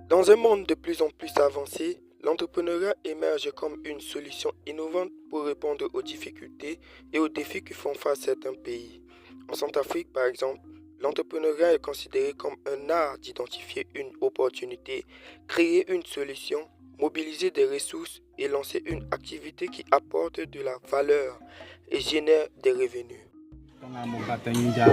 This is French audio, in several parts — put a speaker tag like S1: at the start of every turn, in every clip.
S1: Dans un monde de plus en plus avancé, l'entrepreneuriat émerge comme une solution innovante pour répondre aux difficultés et aux défis que font face certains pays. En Centrafrique, par exemple, l'entrepreneuriat est considéré comme un art d'identifier une opportunité, créer une solution, mobiliser des ressources et lancer une activité qui apporte de la valeur et génère des revenus.
S2: Tonga mo batanyinja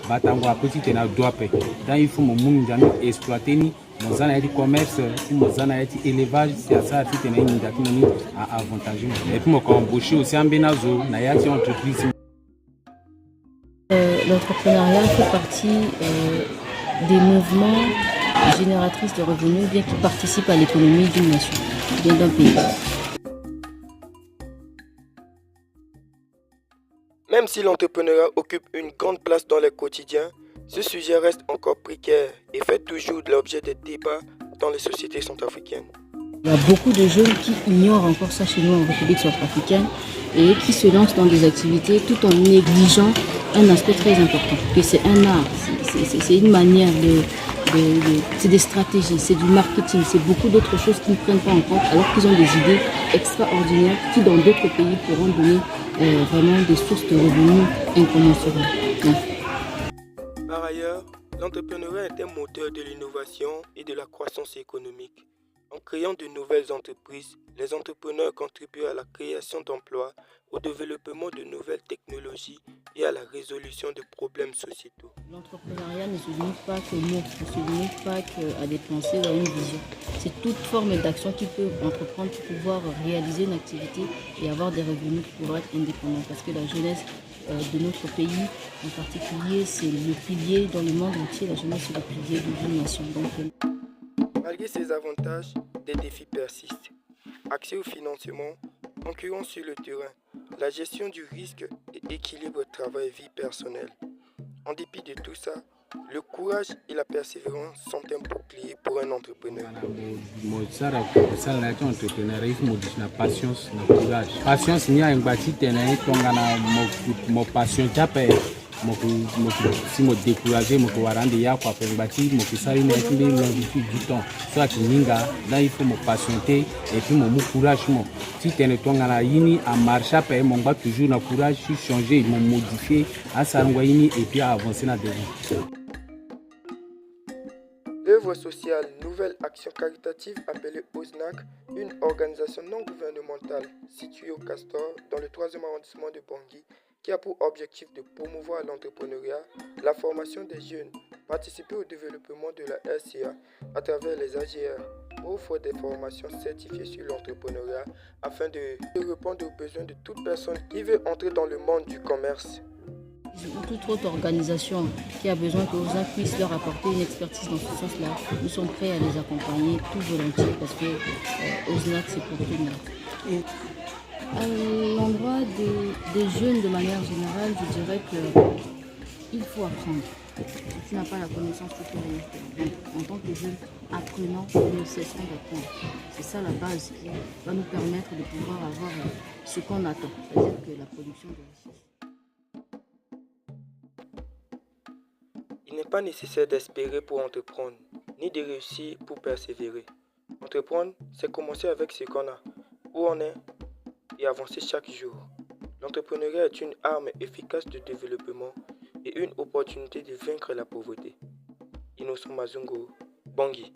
S2: batango akuti tena doape dan il faut mo munja no exploiter ni mo zana yati commerce si mo zana yati élevage c'est à ça fi tena ninja kinoni a avantage et puis mo ko embaucher aussi en benazo na yati entreprise.
S3: L'entrepreneuriat fait partie des mouvements génératrices de revenus, bien qui participent à l'économie d'une nation, bien d'un pays.
S1: Même si l'entrepreneuriat occupe une grande place dans le quotidien, ce sujet reste encore précaire et fait toujours l'objet de débats dans les sociétés centrafricaines.
S3: Il y a beaucoup de jeunes qui ignorent encore ça chez nous en République centrafricaine et qui se lancent dans des activités tout en négligeant un aspect très important, que c'est un art, c'est une manière c'est des stratégies, c'est du marketing, c'est beaucoup d'autres choses qu'ils ne prennent pas en compte alors qu'ils ont des idées extraordinaires qui dans d'autres pays pourront donner vraiment des sources de revenus incommensurables.
S1: Par ailleurs, l'entrepreneuriat est un moteur de l'innovation et de la croissance économique. En créant de nouvelles entreprises, les entrepreneurs contribuent à la création d'emplois, au développement de nouvelles technologies et à la résolution de problèmes sociétaux.
S3: L'entrepreneuriat ne se limite pas qu'aux mots, ne se limite pas qu'à des pensées ou à une vision. C'est toute forme d'action qu'ils peuvent entreprendre pour pouvoir réaliser une activité et avoir des revenus pour pouvoir être indépendants. Parce que la jeunesse de notre pays, en particulier, c'est le pilier dans le monde entier. La jeunesse, c'est le pilier d'une nation.
S1: Malgré ces avantages, des défis persistent. Accès au financement, concurrence sur le terrain, la gestion du risque et équilibre travail-vie personnelle. En dépit de tout ça, le courage et la persévérance sont un bouclier pour un entrepreneur.
S2: Patience ni a ngati tena tonga na mo passion jape si mo décourager mo ko warande ya kwa ngati mo kisali na kimbe longitude du temps soit kininga là il faut mo patienter et puis mo courage mo si tena tonga na yini a marcher pe mo ba toujours na courage sur changer mo modifier à sarangwa yini et puis avancer na devant.
S1: L'œuvre sociale Nouvelle Action Caritative appelée OSNAC, une organisation non gouvernementale située au Castor dans le 3e arrondissement de Bangui, qui a pour objectif de promouvoir l'entrepreneuriat, la formation des jeunes, participer au développement de la RCA à travers les AGR, offre des formations certifiées sur l'entrepreneuriat afin de répondre aux besoins de toute personne qui veut entrer dans le monde du commerce.
S3: Ou toute autre organisation qui a besoin que OSNAC puisse leur apporter une expertise dans ce sens-là, nous sommes prêts à les accompagner tout volontiers parce que OSNAC c'est pour tout le monde. Et à l'endroit des jeunes de manière générale, je dirais qu'il faut apprendre. Si tu n'as pas la connaissance, tu peux rien faire. Donc, en tant que jeune apprenant, nous ne cesserons d'apprendre. C'est ça la base qui va nous permettre de pouvoir avoir ce qu'on attend, c'est-à-dire que la production de richesse.
S1: Il n'est pas nécessaire d'espérer pour entreprendre, ni de réussir pour persévérer. Entreprendre, c'est commencer avec ce qu'on a, où on est, et avancer chaque jour. L'entrepreneuriat est une arme efficace de développement et une opportunité de vaincre la pauvreté. Innocent Mazungo, Bangui.